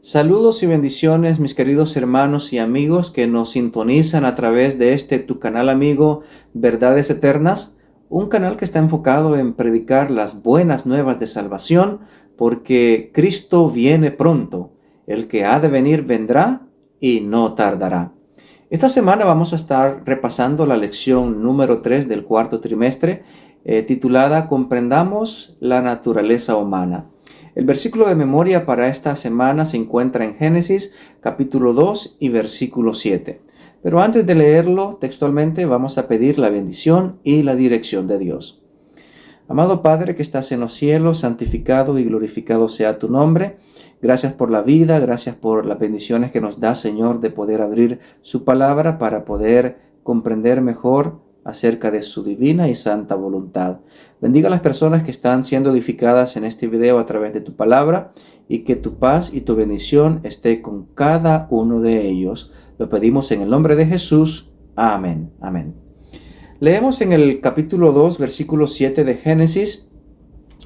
Saludos y bendiciones, mis queridos hermanos y amigos que nos sintonizan a través de tu canal amigo Verdades Eternas, un canal que está enfocado en predicar las buenas nuevas de salvación, porque Cristo viene pronto. El que ha de venir vendrá y no tardará. Esta semana vamos a estar repasando la lección número 3 del cuarto trimestre, titulada Comprendamos la naturaleza humana. El versículo de memoria para esta semana se encuentra en Génesis capítulo 2 y versículo 7. Pero antes de leerlo textualmente vamos a pedir la bendición y la dirección de Dios. Amado Padre que estás en los cielos, santificado y glorificado sea tu nombre. Gracias por la vida, gracias por las bendiciones que nos da, Señor, de poder abrir su palabra para poder comprender mejor acerca de su divina y santa voluntad. Bendiga a las personas que están siendo edificadas en este video a través de tu palabra y que tu paz y tu bendición esté con cada uno de ellos. Lo pedimos en el nombre de Jesús. Amén. Amén. Leemos en el capítulo 2, versículo 7 de Génesis.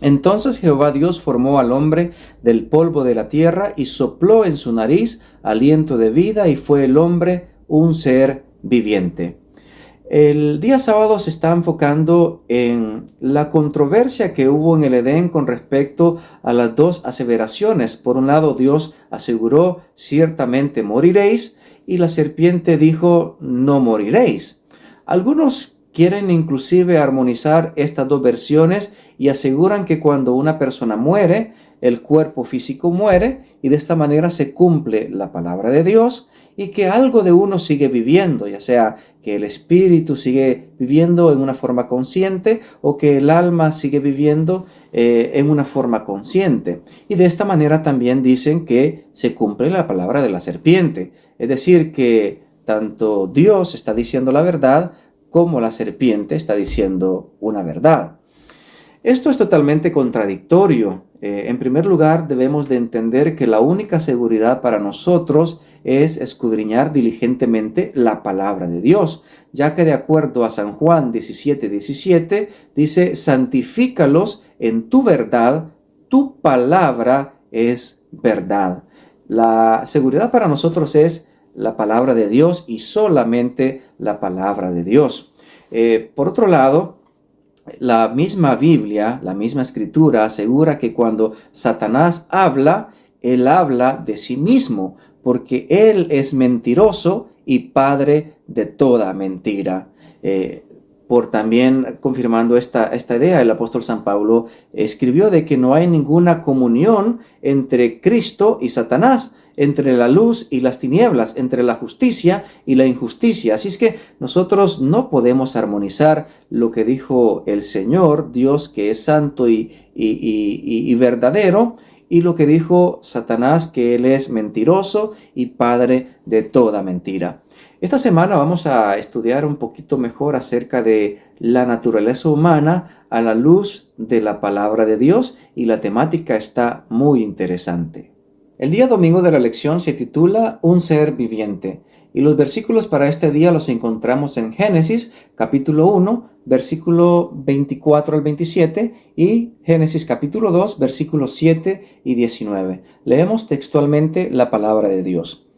Entonces Jehová Dios formó al hombre del polvo de la tierra y sopló en su nariz aliento de vida y fue el hombre un ser viviente. El día sábado se está enfocando en la controversia que hubo en el Edén con respecto a las dos aseveraciones. Por un lado, Dios aseguró, ciertamente moriréis, y la serpiente dijo, no moriréis. Algunos quieren inclusive armonizar estas dos versiones y aseguran que cuando una persona muere, el cuerpo físico muere y de esta manera se cumple la palabra de Dios y que algo de uno sigue viviendo, ya sea que el espíritu sigue viviendo en una forma consciente o que el alma sigue viviendo en una forma consciente. Y de esta manera también dicen que se cumple la palabra de la serpiente, es decir, que tanto Dios está diciendo la verdad como la serpiente está diciendo una verdad. Esto es totalmente contradictorio. En primer lugar, debemos de entender que la única seguridad para nosotros es escudriñar diligentemente la palabra de Dios, ya que de acuerdo a San Juan 17:17, dice, santifícalos en tu verdad, tu palabra es verdad. La seguridad para nosotros es la palabra de Dios y solamente la palabra de Dios. Por otro lado, la misma Biblia, la misma Escritura asegura que cuando Satanás habla, él habla de sí mismo, porque él es mentiroso y padre de toda mentira. Por también confirmando esta idea, el apóstol San Pablo escribió de que no hay ninguna comunión entre Cristo y Satanás, entre la luz y las tinieblas, entre la justicia y la injusticia. Así es que nosotros no podemos armonizar lo que dijo el Señor, Dios que es santo y verdadero, y lo que dijo Satanás, que él es mentiroso y padre de toda mentira. Esta semana vamos a estudiar un poquito mejor acerca de la naturaleza humana a la luz de la palabra de Dios y la temática está muy interesante. El día domingo de la lección se titula Un ser viviente y los versículos para este día los encontramos en Génesis capítulo 1, versículo 24 al 27 y Génesis capítulo 2, versículos 7 y 19. Leemos textualmente la palabra de Dios.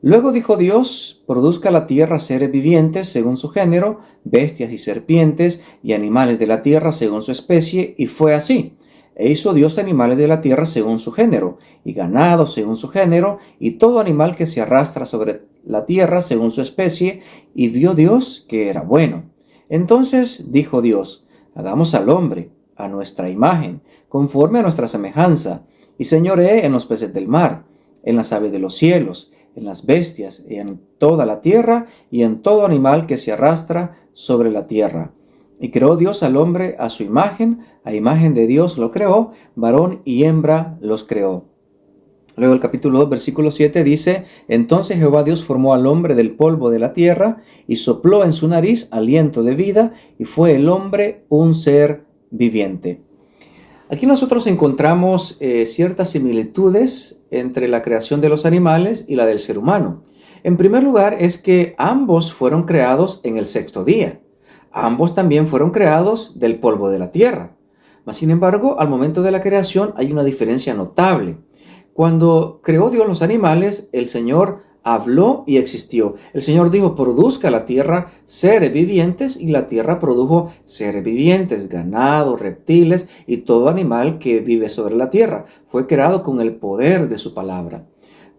Luego dijo Dios, produzca la tierra seres vivientes según su género, bestias y serpientes y animales de la tierra según su especie, y fue así. E hizo Dios animales de la tierra según su género, y ganado según su género, y todo animal que se arrastra sobre la tierra según su especie, y vio Dios que era bueno. Entonces dijo Dios, hagamos al hombre, a nuestra imagen, conforme a nuestra semejanza, y señoree en los peces del mar, en las aves de los cielos, en las bestias, y en toda la tierra, y en todo animal que se arrastra sobre la tierra. Y creó Dios al hombre a su imagen, a imagen de Dios lo creó, varón y hembra los creó. Luego el capítulo 2, versículo 7 dice, entonces Jehová Dios formó al hombre del polvo de la tierra y sopló en su nariz aliento de vida y fue el hombre un ser viviente. Aquí nosotros encontramos ciertas similitudes entre la creación de los animales y la del ser humano. En primer lugar es que ambos fueron creados en el sexto día. Ambos también fueron creados del polvo de la tierra. Mas, sin embargo, al momento de la creación hay una diferencia notable. Cuando creó Dios los animales, el Señor habló y existió. El Señor dijo, produzca la tierra seres vivientes, y la tierra produjo seres vivientes, ganado, reptiles y todo animal que vive sobre la tierra. Fue creado con el poder de su palabra.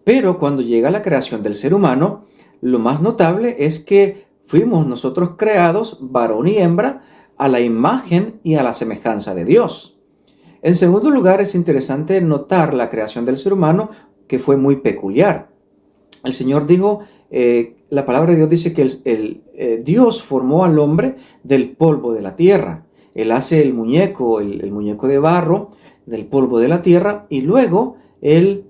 Pero cuando llega la creación del ser humano, lo más notable es que fuimos nosotros creados, varón y hembra, a la imagen y a la semejanza de Dios. En segundo lugar, es interesante notar la creación del ser humano, que fue muy peculiar. El Señor dijo, la palabra de Dios dice que Dios formó al hombre del polvo de la tierra. Él hace el muñeco de barro, del polvo de la tierra, y luego Él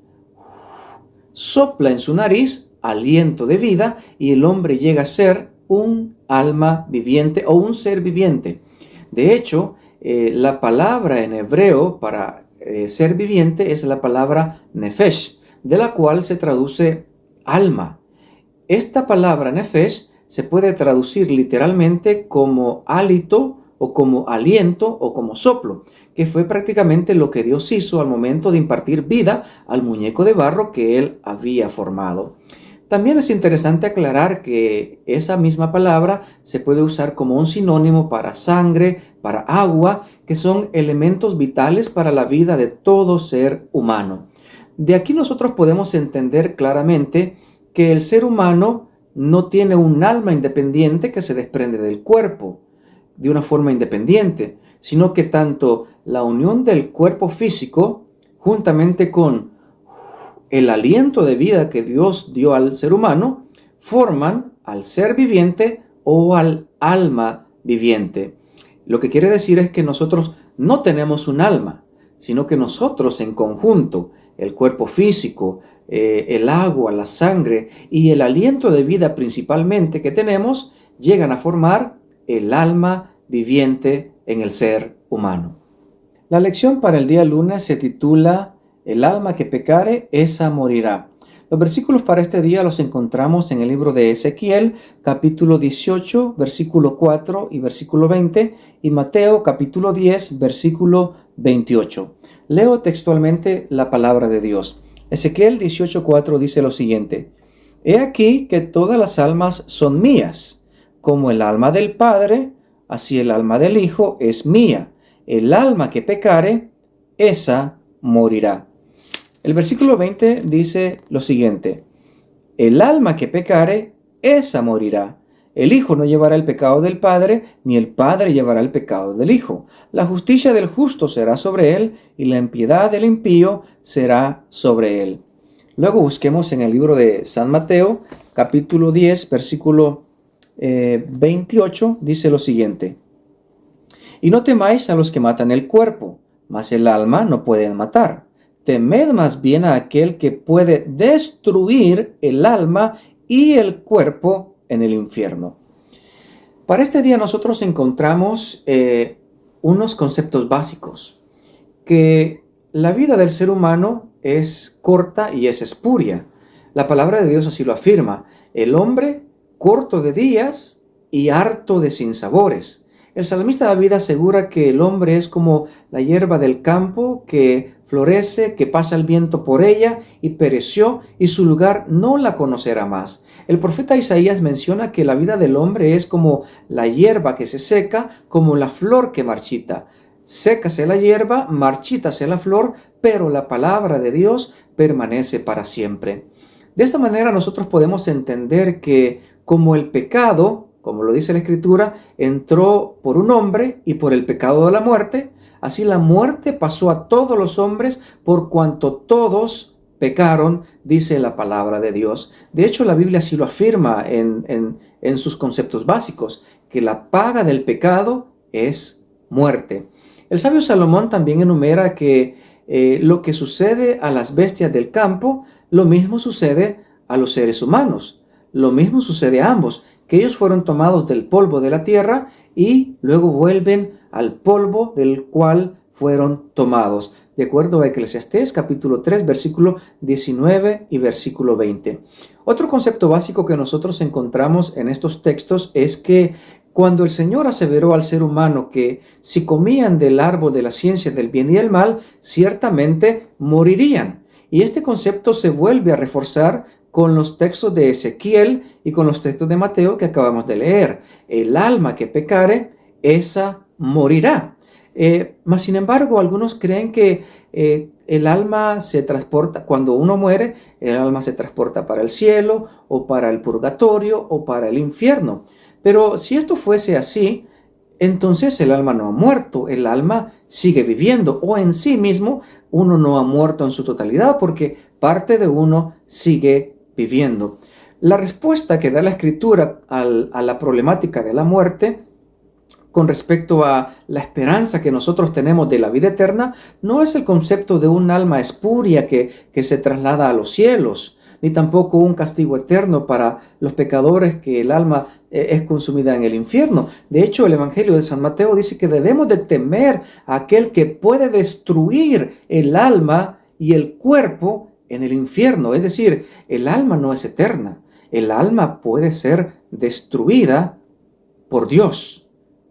sopla en su nariz aliento de vida, y el hombre llega a ser un alma viviente o un ser viviente. De hecho, la palabra en hebreo para ser viviente es la palabra nefesh, de la cual se traduce alma. Esta palabra nefesh se puede traducir literalmente como hálito o como aliento o como soplo, que fue prácticamente lo que Dios hizo al momento de impartir vida al muñeco de barro que Él había formado. También es interesante aclarar que esa misma palabra se puede usar como un sinónimo para sangre, para agua, que son elementos vitales para la vida de todo ser humano. De aquí nosotros podemos entender claramente que el ser humano no tiene un alma independiente que se desprende del cuerpo de una forma independiente, sino que tanto la unión del cuerpo físico, juntamente con el aliento de vida que Dios dio al ser humano, forman al ser viviente o al alma viviente. Lo que quiere decir es que nosotros no tenemos un alma, sino que nosotros en conjunto, el cuerpo físico, el agua, la sangre y el aliento de vida principalmente que tenemos, llegan a formar el alma viviente en el ser humano. La lección para el día lunes se titula El alma que pecare, esa morirá. Los versículos para este día los encontramos en el libro de Ezequiel, capítulo 18, versículo 4 y versículo 20, y Mateo, capítulo 10, versículo 28. Leo textualmente la palabra de Dios. Ezequiel 18:4 dice lo siguiente: He aquí que todas las almas son mías, como el alma del Padre, así el alma del Hijo es mía. El alma que pecare, esa morirá. El versículo 20 dice lo siguiente: El alma que pecare, esa morirá. El Hijo no llevará el pecado del Padre, ni el Padre llevará el pecado del Hijo. La justicia del justo será sobre él, y la impiedad del impío será sobre él. Luego busquemos en el libro de San Mateo, capítulo 10, versículo 28, dice lo siguiente: Y no temáis a los que matan el cuerpo, mas el alma no pueden matar. Temed más bien a aquel que puede destruir el alma y el cuerpo en el infierno. Para este día nosotros encontramos unos conceptos básicos, que la vida del ser humano es corta y es espuria. La palabra de Dios así lo afirma: el hombre corto de días y harto de sinsabores. El salmista David asegura que el hombre es como la hierba del campo que florece, que pasa el viento por ella y pereció, y su lugar no la conocerá más. El profeta Isaías menciona que la vida del hombre es como la hierba que se seca, como la flor que marchita. Sécase la hierba, marchítase la flor, pero la palabra de Dios permanece para siempre. De esta manera nosotros podemos entender que como el pecado, como lo dice la Escritura, entró por un hombre y por el pecado de la muerte, así la muerte pasó a todos los hombres por cuanto todos pecaron, dice la palabra de Dios. De hecho, la Biblia así lo afirma en sus conceptos básicos, que la paga del pecado es muerte. El sabio Salomón también enumera que lo que sucede a las bestias del campo, lo mismo sucede a los seres humanos. Lo mismo sucede a ambos, que ellos fueron tomados del polvo de la tierra y luego vuelven al polvo del cual fueron tomados, de acuerdo a Eclesiastés capítulo 3, versículo 19 y versículo 20. Otro concepto básico que nosotros encontramos en estos textos es que cuando el Señor aseveró al ser humano que si comían del árbol de la ciencia del bien y del mal, ciertamente morirían. Y este concepto se vuelve a reforzar con los textos de Ezequiel y con los textos de Mateo que acabamos de leer. El alma que pecare, esa morirá. Mas sin embargo, algunos creen que el alma se transporta, cuando uno muere, el alma se transporta para el cielo o para el purgatorio o para el infierno. Pero si esto fuese así, entonces el alma no ha muerto, el alma sigue viviendo, o en sí mismo uno no ha muerto en su totalidad porque parte de uno sigue viviendo. La respuesta que da la Escritura a la problemática de la muerte con respecto a la esperanza que nosotros tenemos de la vida eterna no es el concepto de un alma espuria que se traslada a los cielos, ni tampoco un castigo eterno para los pecadores que el alma es consumida en el infierno. De hecho, el Evangelio de San Mateo dice que debemos de temer a aquel que puede destruir el alma y el cuerpo en el infierno. Es decir, el alma no es eterna. El alma puede ser destruida por Dios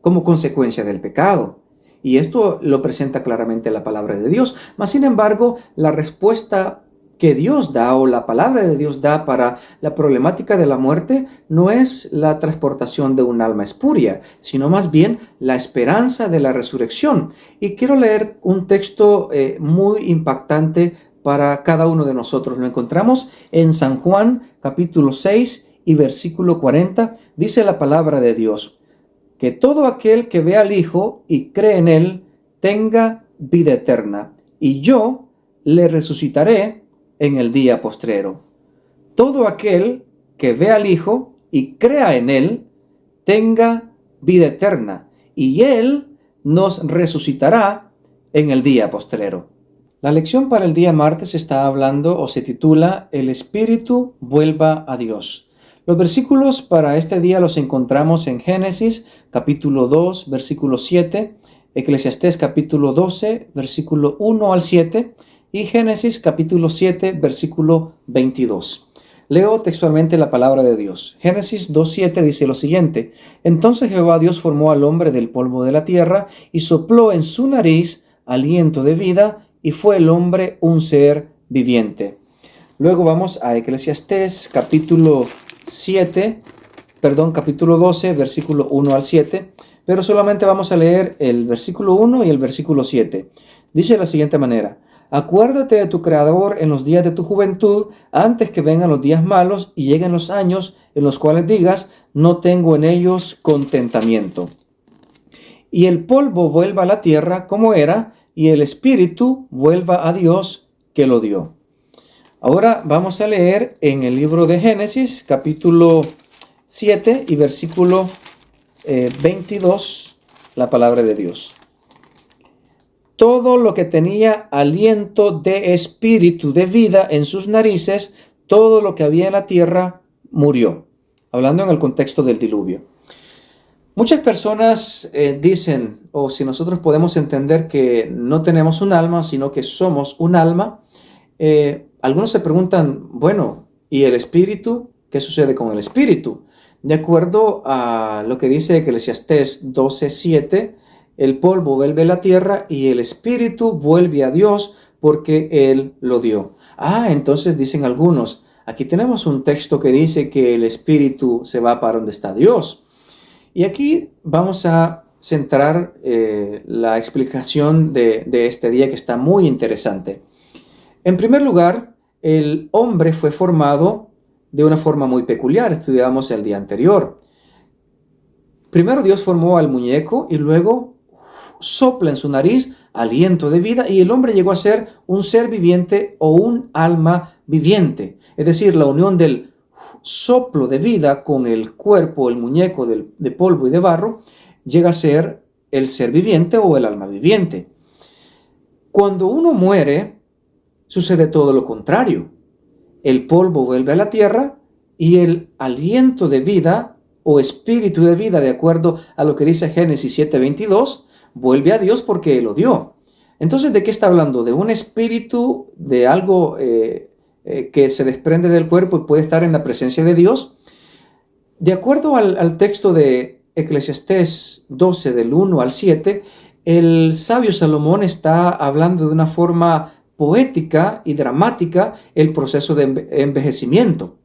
como consecuencia del pecado. Y esto lo presenta claramente la palabra de Dios. Mas, sin embargo, la respuesta que Dios da o la palabra de Dios da para la problemática de la muerte no es la transportación de un alma espuria, sino más bien la esperanza de la resurrección. Y quiero leer un texto muy impactante para cada uno de nosotros. Lo encontramos en San Juan, capítulo 6 y versículo 40. Dice la palabra de Dios: que todo aquel que ve al Hijo y cree en Él tenga vida eterna, y yo le resucitaré en el día postrero. Todo aquel que ve al Hijo y crea en Él tenga vida eterna, y Él nos resucitará en el día postrero. La lección para el día martes está hablando o se titula El Espíritu vuelva a Dios. Los versículos para este día los encontramos en Génesis capítulo 2, versículo 7, Eclesiastés capítulo 12, versículo 1 al 7 y Génesis capítulo 7, versículo 22. Leo textualmente la palabra de Dios. Génesis 2:7 dice lo siguiente: Entonces Jehová Dios formó al hombre del polvo de la tierra y sopló en su nariz aliento de vida, y fue el hombre un ser viviente. Luego vamos a Eclesiastés capítulo 12, versículo 1 al 7, pero solamente vamos a leer el versículo 1 y el versículo 7. Dice de la siguiente manera: Acuérdate de tu Creador en los días de tu juventud, antes que vengan los días malos y lleguen los años en los cuales digas, no tengo en ellos contentamiento. Y el polvo vuelva a la tierra como era, y el espíritu vuelva a Dios que lo dio. Ahora vamos a leer en el libro de Génesis, capítulo 7 y versículo 22, la palabra de Dios. Todo lo que tenía aliento de espíritu, de vida en sus narices, todo lo que había en la tierra murió. Hablando en el contexto del diluvio. Muchas personas dicen, o si nosotros podemos entender que no tenemos un alma, sino que somos un alma, algunos se preguntan, bueno, ¿y el espíritu? ¿Qué sucede con el espíritu? De acuerdo a lo que dice Eclesiastés 12:7, el polvo vuelve a la tierra y el espíritu vuelve a Dios porque Él lo dio. Entonces dicen algunos, aquí tenemos un texto que dice que el espíritu se va para donde está Dios. Y aquí vamos a centrar la explicación de este día, que está muy interesante. En primer lugar, el hombre fue formado de una forma muy peculiar. Estudiamos el día anterior. Primero Dios formó al muñeco y luego sopla en su nariz aliento de vida y el hombre llegó a ser un ser viviente o un alma viviente. Es decir, la unión del soplo de vida con el cuerpo, el muñeco de polvo y de barro, llega a ser el ser viviente o el alma viviente. Cuando uno muere, sucede todo lo contrario. El polvo vuelve a la tierra y el aliento de vida o espíritu de vida, de acuerdo a lo que dice Génesis 7:22, vuelve a Dios porque Él lo dio. Entonces, ¿de qué está hablando? ¿De un espíritu, de algo que se desprende del cuerpo y puede estar en la presencia de Dios? De acuerdo al texto de Eclesiastés 12, del 1 al 7, el sabio Salomón está hablando de una forma poética y dramática el proceso de envejecimiento,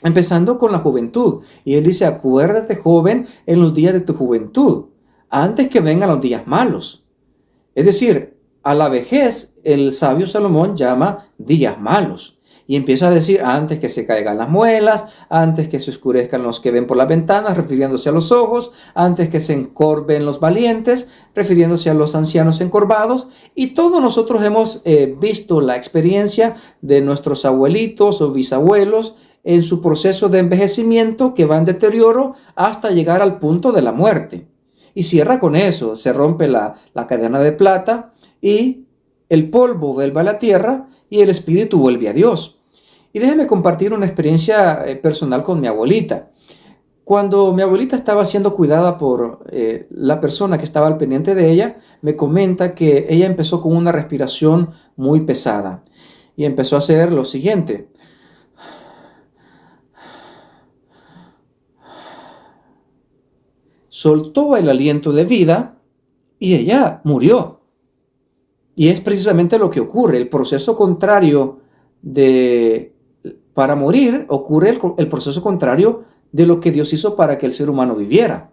empezando con la juventud. Y él dice, acuérdate, joven, en los días de tu juventud, antes que vengan los días malos. Es decir, a la vejez el sabio Salomón llama días malos. Y empieza a decir, antes que se caigan las muelas, antes que se oscurezcan los que ven por las ventanas, refiriéndose a los ojos, antes que se encorven los valientes, refiriéndose a los ancianos encorvados. Y todos nosotros hemos visto la experiencia de nuestros abuelitos o bisabuelos en su proceso de envejecimiento que va en deterioro hasta llegar al punto de la muerte. Y cierra con eso, se rompe la cadena de plata y el polvo vuelve a la tierra y el espíritu vuelve a Dios. Y déjeme compartir una experiencia personal con mi abuelita. Cuando mi abuelita estaba siendo cuidada por la persona que estaba al pendiente de ella, me comenta que ella empezó con una respiración muy pesada y empezó a hacer lo siguiente. Soltó el aliento de vida y ella murió. Y es precisamente lo que ocurre. El proceso contrario para morir ocurre el proceso contrario de lo que Dios hizo para que el ser humano viviera.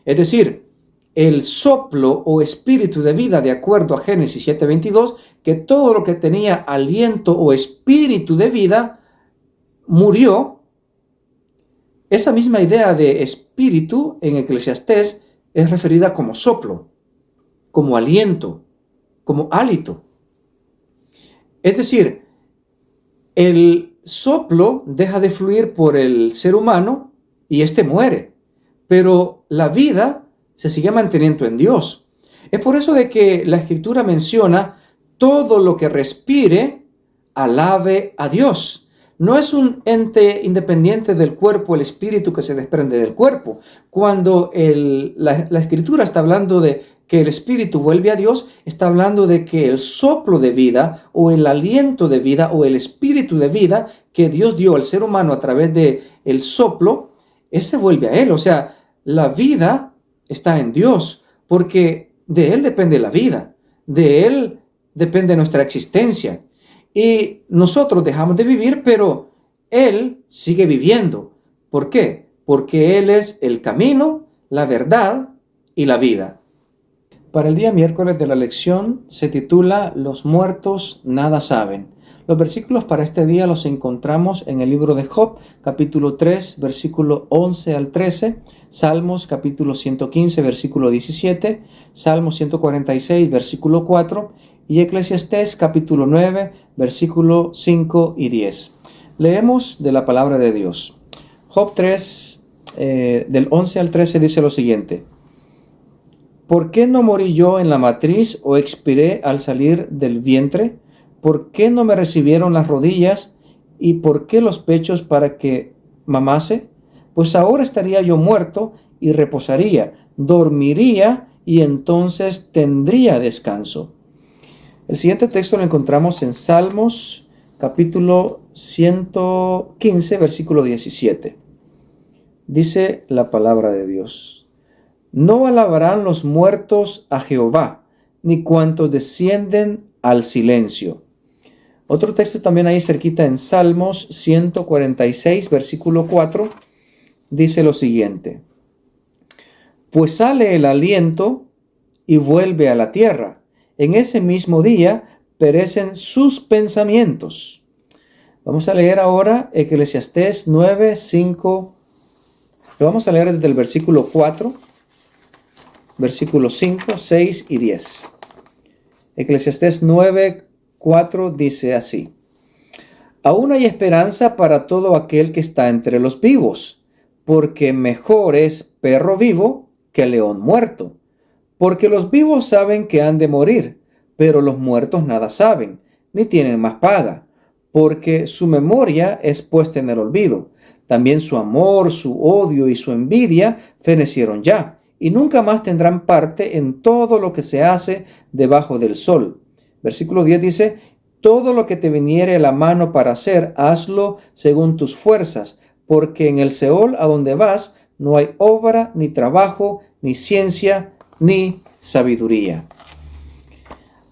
Es decir, el soplo o espíritu de vida, de acuerdo a Génesis 7:22, que todo lo que tenía aliento o espíritu de vida murió. Esa misma idea de espíritu en Eclesiastés es referida como soplo, como aliento, como hálito. Es decir, el soplo deja de fluir por el ser humano y éste muere, pero la vida se sigue manteniendo en Dios. Es por eso de que la Escritura menciona todo lo que respire, alabe a Dios. No es un ente independiente del cuerpo, el espíritu que se desprende del cuerpo. Cuando la Escritura está hablando de que el espíritu vuelve a Dios, está hablando de que el soplo de vida o el aliento de vida o el espíritu de vida que Dios dio al ser humano a través de el soplo, ese vuelve a Él. O sea, la vida está en Dios porque de Él depende la vida, de Él depende nuestra existencia. Y nosotros dejamos de vivir, pero Él sigue viviendo. ¿Por qué? Porque Él es el camino, la verdad y la vida. Para el día miércoles de la lección se titula Los muertos nada saben. Los versículos para este día los encontramos en el libro de Job, capítulo 3, versículo 11 al 13, Salmos, capítulo 115, versículo 17, Salmos 146, versículo 4, y Eclesiastés, capítulo 9, versículo 5 y 10. Leemos de la palabra de Dios. Job 3, del 11 al 13 dice lo siguiente. ¿Por qué no morí yo en la matriz o expiré al salir del vientre? ¿Por qué no me recibieron las rodillas y por qué los pechos para que mamase? Pues ahora estaría yo muerto y reposaría, dormiría y entonces tendría descanso. El siguiente texto lo encontramos en Salmos, capítulo 115, versículo 17. Dice la palabra de Dios. No alabarán los muertos a Jehová, ni cuantos descienden al silencio. Otro texto también ahí cerquita en Salmos 146, versículo 4, dice lo siguiente. Pues sale el aliento y vuelve a la tierra. En ese mismo día perecen sus pensamientos. Vamos a leer ahora Eclesiastés 9, 5. Lo vamos a leer desde el versículo 4. Versículos 5, 6 y 10. Eclesiastés 9, 4 dice así. Aún hay esperanza para todo aquel que está entre los vivos, porque mejor es perro vivo que león muerto. Porque los vivos saben que han de morir, pero los muertos nada saben, ni tienen más paga, porque su memoria es puesta en el olvido. También su amor, su odio y su envidia fenecieron ya, y nunca más tendrán parte en todo lo que se hace debajo del sol. Versículo 10 dice, todo lo que te viniere a la mano para hacer, hazlo según tus fuerzas, porque en el Seol a donde vas no hay obra, ni trabajo, ni ciencia, ni sabiduría.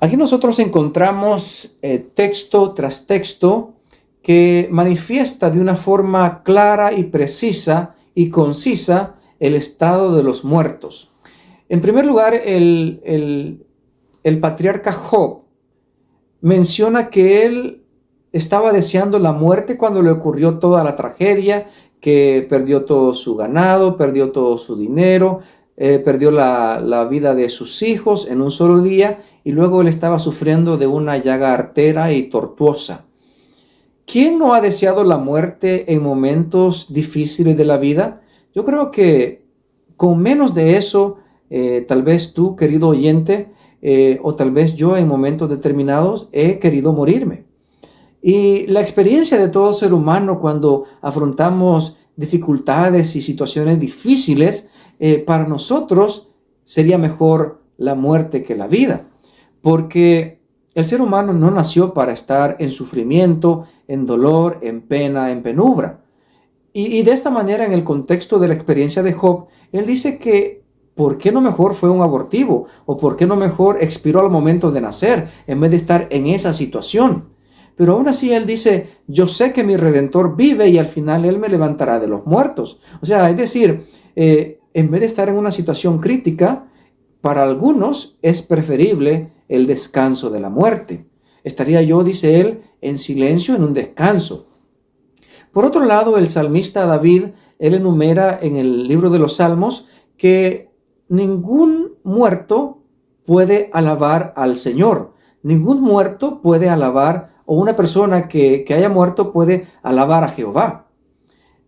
Aquí nosotros encontramos texto tras texto que manifiesta de una forma clara y precisa y concisa el estado de los muertos. En primer lugar, el patriarca Job menciona que él estaba deseando la muerte cuando le ocurrió toda la tragedia, que perdió todo su ganado, perdió todo su dinero, perdió la vida de sus hijos en un solo día, y luego él estaba sufriendo de una llaga artera y tortuosa. ¿Quién no ha deseado la muerte en momentos difíciles de la vida? Yo creo que con menos de eso, tal vez tú, querido oyente, o tal vez yo en momentos determinados he querido morirme. Y la experiencia de todo ser humano cuando afrontamos dificultades y situaciones difíciles, para nosotros sería mejor la muerte que la vida, porque el ser humano no nació para estar en sufrimiento, en dolor, en pena, en penumbra. Y de esta manera, en el contexto de la experiencia de Job, él dice que ¿por qué no mejor fue un abortivo? ¿O por qué no mejor expiró al momento de nacer en vez de estar en esa situación? Pero aún así él dice, yo sé que mi Redentor vive y al final él me levantará de los muertos. O sea, es decir, en vez de estar en una situación crítica, para algunos es preferible el descanso de la muerte. Estaría yo, dice él, en silencio en un descanso. Por otro lado, el salmista David, él enumera en el libro de los Salmos que ningún muerto puede alabar al Señor. Ningún muerto puede alabar, o una persona que haya muerto puede alabar a Jehová.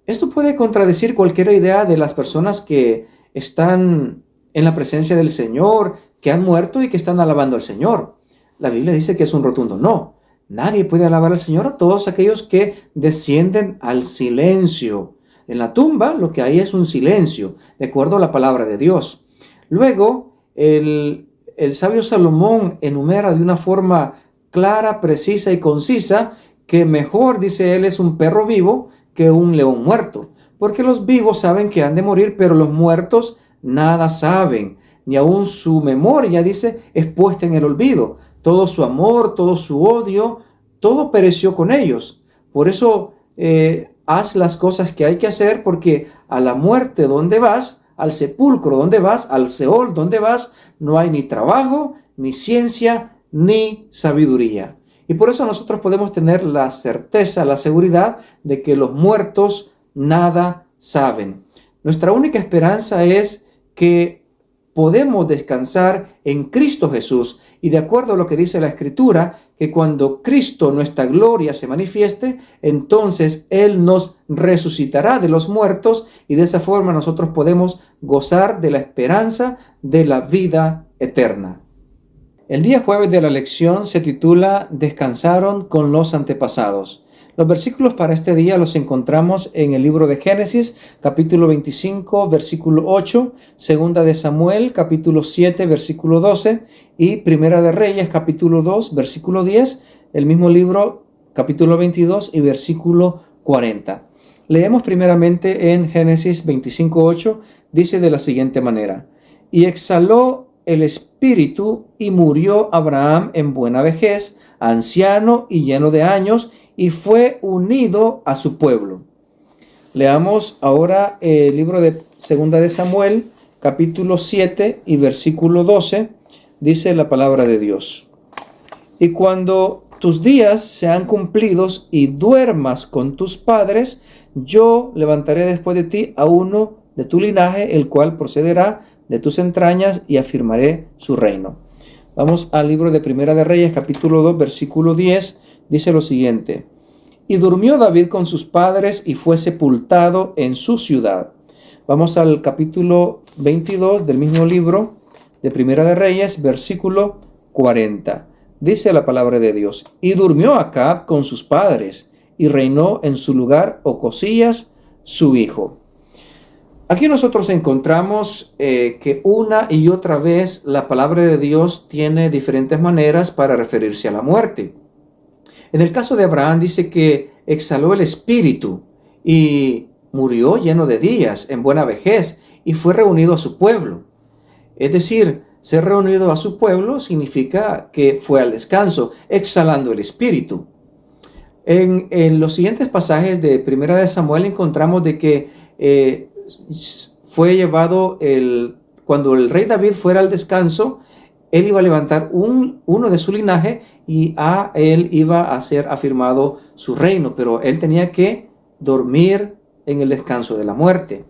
Esto puede contradecir cualquier idea de las personas que están en la presencia del Señor, que han muerto y que están alabando al Señor. La Biblia dice que es un rotundo no. Nadie puede alabar al Señor a todos aquellos que descienden al silencio. En la tumba lo que hay es un silencio, de acuerdo a la palabra de Dios. Luego, el sabio Salomón enumera de una forma clara, precisa y concisa que mejor, dice él, es un perro vivo que un león muerto. Porque los vivos saben que han de morir, pero los muertos nada saben. Ni aun su memoria, dice, es puesta en el olvido. Todo su amor, todo su odio, todo pereció con ellos. Por eso haz las cosas que hay que hacer, porque a la muerte donde vas, al sepulcro donde vas, al Seol donde vas, no hay ni trabajo, ni ciencia, ni sabiduría. Y por eso nosotros podemos tener la certeza, la seguridad de que los muertos nada saben. Nuestra única esperanza es que podemos descansar en Cristo Jesús, y de acuerdo a lo que dice la Escritura, que cuando Cristo, nuestra gloria, se manifieste, entonces Él nos resucitará de los muertos, y de esa forma nosotros podemos gozar de la esperanza de la vida eterna. El día jueves de la lección se titula Descansaron con los antepasados. Los versículos para este día los encontramos en el libro de Génesis, capítulo 25, versículo 8, Segunda de Samuel, capítulo 7, versículo 12, y Primera de Reyes, capítulo 2, versículo 10, el mismo libro, capítulo 22 y versículo 40. Leemos primeramente en Génesis 25, 8, dice de la siguiente manera: Y exhaló el espíritu y murió Abraham en buena vejez, anciano y lleno de años, y fue unido a su pueblo. Leamos ahora el libro de Segunda de Samuel, capítulo 7 y versículo 12, dice la palabra de Dios. Y cuando tus días sean cumplidos y duermas con tus padres, yo levantaré después de ti a uno de tu linaje, el cual procederá de tus entrañas, y afirmaré su reino. Vamos al libro de Primera de Reyes, capítulo 2, versículo 10, dice lo siguiente: Y durmió David con sus padres y fue sepultado en su ciudad. Vamos al capítulo 22 del mismo libro de Primera de Reyes, versículo 40. Dice la palabra de Dios: Y durmió Acab con sus padres, y reinó en su lugar Ocosías, su hijo. Aquí nosotros encontramos que una y otra vez la palabra de Dios tiene diferentes maneras para referirse a la muerte. En el caso de Abraham dice que exhaló el espíritu y murió lleno de días, en buena vejez, y fue reunido a su pueblo. Es decir, Ser reunido a su pueblo significa que fue al descanso, exhalando el espíritu. En los siguientes pasajes de Primera de Samuel encontramos de que fue llevado cuando el rey David fuera al descanso, él iba a levantar uno de su linaje y a él iba a ser afirmado su reino, pero él tenía que dormir en el descanso de la muerte.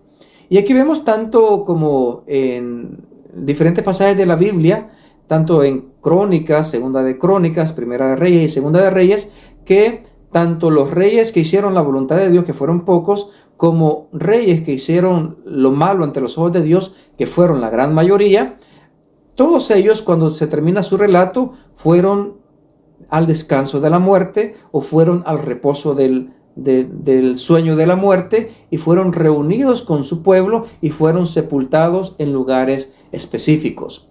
Y aquí vemos tanto como en diferentes pasajes de la Biblia, tanto en Crónicas, Segunda de Crónicas, Primera de Reyes y Segunda de Reyes, que tanto los reyes que hicieron la voluntad de Dios, que fueron pocos, como reyes que hicieron lo malo ante los ojos de Dios, que fueron la gran mayoría, todos ellos, cuando se termina su relato, fueron al descanso de la muerte o fueron al reposo del sueño de la muerte y fueron reunidos con su pueblo y fueron sepultados en lugares específicos.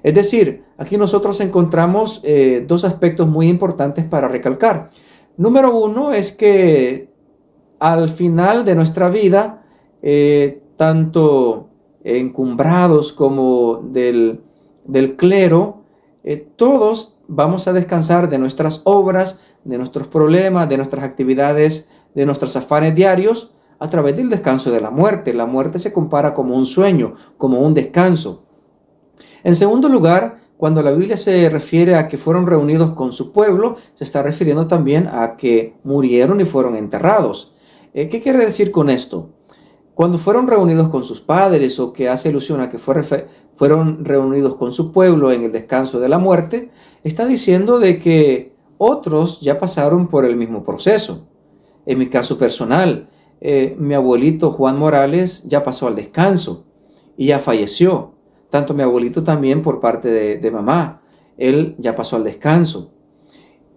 Es decir, aquí nosotros encontramos dos aspectos muy importantes para recalcar. Número uno es que al final de nuestra vida, tanto encumbrados como del clero, todos vamos a descansar de nuestras obras, de nuestros problemas, de nuestras actividades, de nuestros afanes diarios, a través del descanso de la muerte. La muerte se compara como un sueño, como un descanso. En segundo lugar, cuando la Biblia se refiere a que fueron reunidos con su pueblo, se está refiriendo también a que murieron y fueron enterrados. ¿Qué quiere decir con esto? Cuando fueron reunidos con sus padres, o que hace alusión a que fueron reunidos con su pueblo en el descanso de la muerte, está diciendo de que otros ya pasaron por el mismo proceso. En mi caso personal, mi abuelito Juan Morales ya pasó al descanso y ya falleció. Tanto mi abuelito también por parte de mamá, él ya pasó al descanso.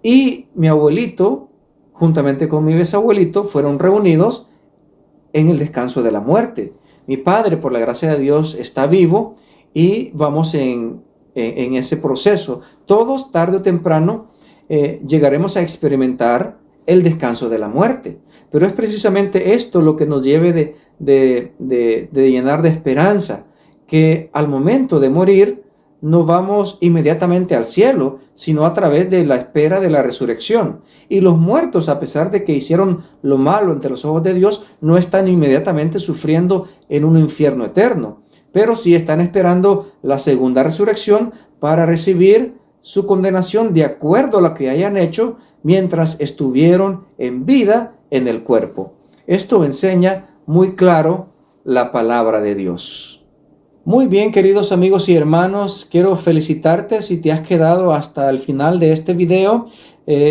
Y mi abuelito, juntamente con mi bisabuelito, fueron reunidos en el descanso de la muerte. Mi padre, por la gracia de Dios, está vivo y vamos en ese proceso. Todos, tarde o temprano, llegaremos a experimentar el descanso de la muerte. Pero es precisamente esto lo que nos lleve de llenar de esperanza, que al momento de morir no vamos inmediatamente al cielo, sino a través de la espera de la resurrección. Y los muertos, a pesar de que hicieron lo malo ante los ojos de Dios, no están inmediatamente sufriendo en un infierno eterno, pero sí están esperando la segunda resurrección para recibir su condenación de acuerdo a lo que hayan hecho mientras estuvieron en vida en el cuerpo. Esto enseña muy claro la palabra de Dios. Muy bien, queridos amigos y hermanos, quiero felicitarte si te has quedado hasta el final de este video.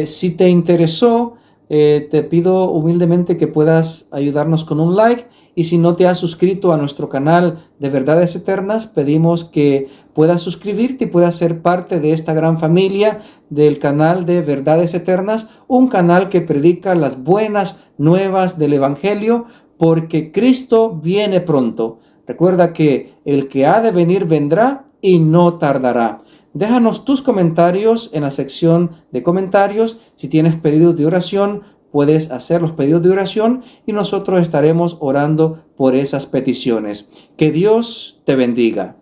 Si te interesó, te pido humildemente que puedas ayudarnos con un like, y si no te has suscrito a nuestro canal de Verdades Eternas, pedimos que puedas suscribirte y puedas ser parte de esta gran familia del canal de Verdades Eternas, un canal que predica las buenas nuevas del Evangelio, porque Cristo viene pronto. Recuerda que el que ha de venir vendrá y no tardará. Déjanos tus comentarios en la sección de comentarios. Si tienes pedidos de oración, puedes hacer los pedidos de oración y nosotros estaremos orando por esas peticiones. Que Dios te bendiga.